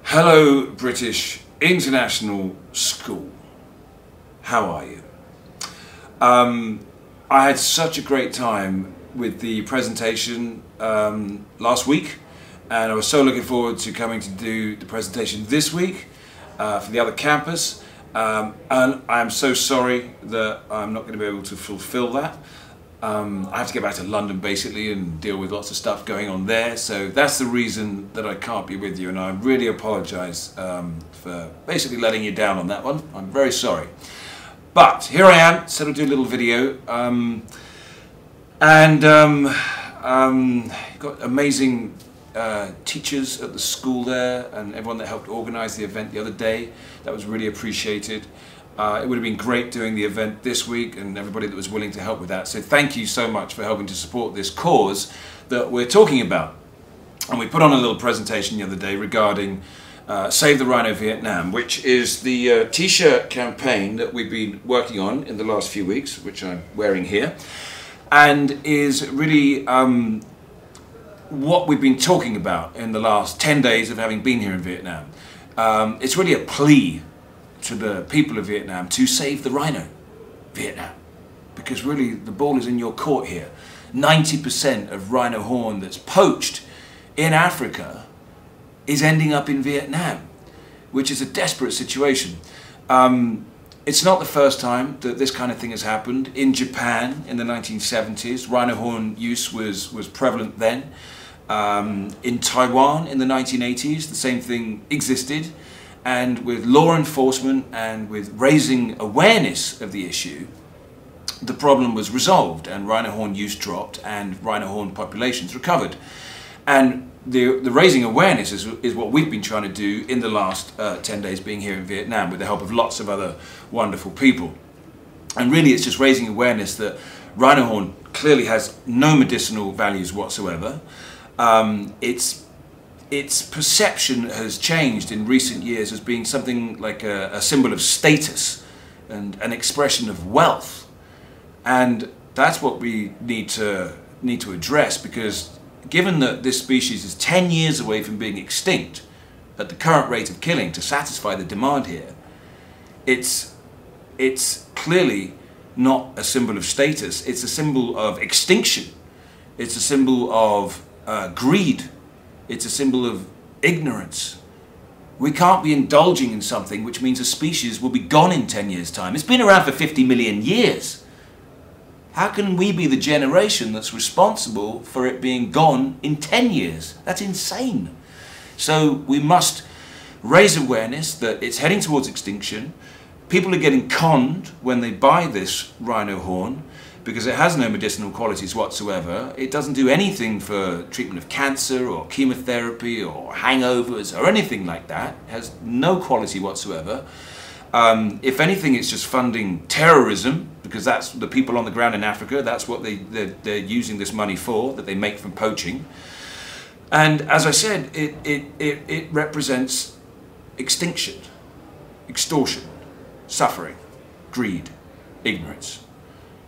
Hello, British International School. How are you? I had such a great time with the presentation last week, and I was so looking forward to coming to do the presentation this week for the other campus. And I'm so sorry that I'm not going to be able to fulfill that. I have to get back to London basically and deal with lots of stuff going on there, so that's the reason that I can't be with you, and I really apologise for basically letting you down on that one. I'm very sorry. But here I am, said I'll do a little video, got amazing teachers at the school there and everyone that helped organise the event the other day. That was really appreciated. It would have been great doing the event this week and everybody that was willing to help with that. So thank you so much for helping to support this cause that we're talking about. And we put on a little presentation the other day regarding SaveTheRhinoVietnam, which is the t-shirt campaign that we've been working on in the last few weeks, which I'm wearing here, and is really what we've been talking about in the last 10 days of having been here in Vietnam. It's really a plea to the people of Vietnam to save the rhino, Vietnam, because really the ball is in your court here. 90% of rhino horn that's poached in Africa is ending up in Vietnam, which is a desperate situation. It's not the first time that this kind of thing has happened. In Japan in the 1970s, rhino horn use was prevalent then. In Taiwan in the 1980s, the same thing existed. And with law enforcement and with raising awareness of the issue, the problem was resolved and rhino horn use dropped and rhino horn populations recovered. And the raising awareness is what we've been trying to do in the last 10 days being here in Vietnam with the help of lots of other wonderful people. And really it's just raising awareness that rhino horn clearly has no medicinal values whatsoever. Its perception has changed in recent years as being something like a symbol of status and an expression of wealth. And that's what we need to address, because given that this species is 10 years away from being extinct at the current rate of killing to satisfy the demand here, it's clearly not a symbol of status. It's a symbol of extinction. It's a symbol of greed. It's a symbol of ignorance. We can't be indulging in something which means a species will be gone in 10 years' time. It's been around for 50 million years. How can we be the generation that's responsible for it being gone in 10 years? That's insane. So we must raise awareness that it's heading towards extinction. People are getting conned when they buy this rhino horn because it has no medicinal qualities whatsoever. It doesn't do anything for treatment of cancer or chemotherapy or hangovers or anything like that. It has no quality whatsoever. If anything, it's just funding terrorism, because that's the people on the ground in Africa. That's what they're using this money for, that they make from poaching. And as I said, it represents extinction, extortion, suffering, greed, ignorance.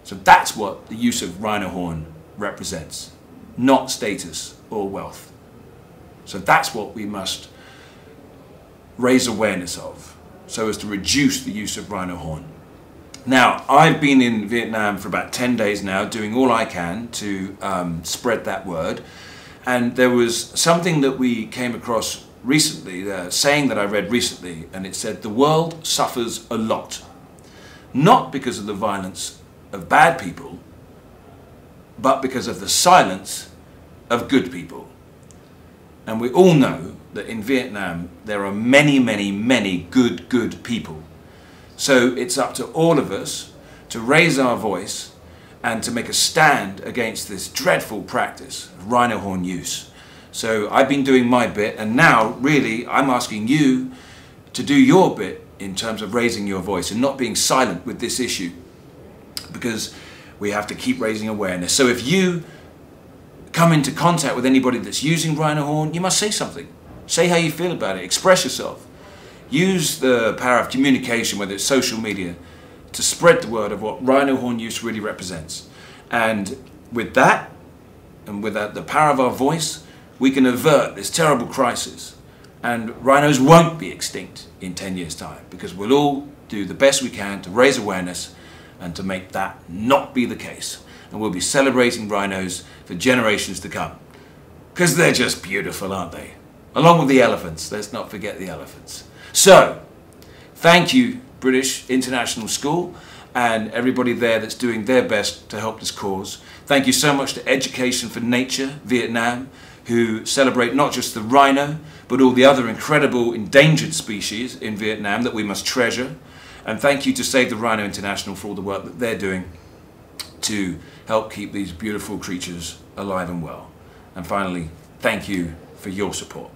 So that's what the use of rhino horn represents, not status or wealth. So that's what we must raise awareness of, so as to reduce the use of rhino horn. Now, I've been in Vietnam for about 10 days now, doing all I can to spread that word. And there was something that we came across recently, a saying that I read recently, and it said, "The world suffers a lot, not because of the violence of bad people, but because of the silence of good people." And we all know that in Vietnam there are many, many, many good people. So it's up to all of us to raise our voice and to make a stand against this dreadful practice of rhino horn use. So I've been doing my bit, and now really I'm asking you to do your bit in terms of raising your voice and not being silent with this issue, because we have to keep raising awareness. So if you come into contact with anybody that's using rhino horn, you must say something. Say how you feel about it. Express yourself. Use the power of communication, whether it's social media, to spread the word of what rhino horn use really represents. And with that, and with the power of our voice, we can avert this terrible crisis And rhinos won't be extinct in 10 years' time, because we'll all do the best we can to raise awareness and to make that not be the case. And we'll be celebrating rhinos for generations to come. Because they're just beautiful, aren't they? Along with the elephants. Let's not forget the elephants. So, thank you, British International School, and everybody there that's doing their best to help this cause. Thank you so much to Education for Nature Vietnam, who celebrate not just the rhino, but all the other incredible endangered species in Vietnam that we must treasure. And thank you to Save the Rhino International for all the work that they're doing to help keep these beautiful creatures alive and well. And finally, thank you for your support.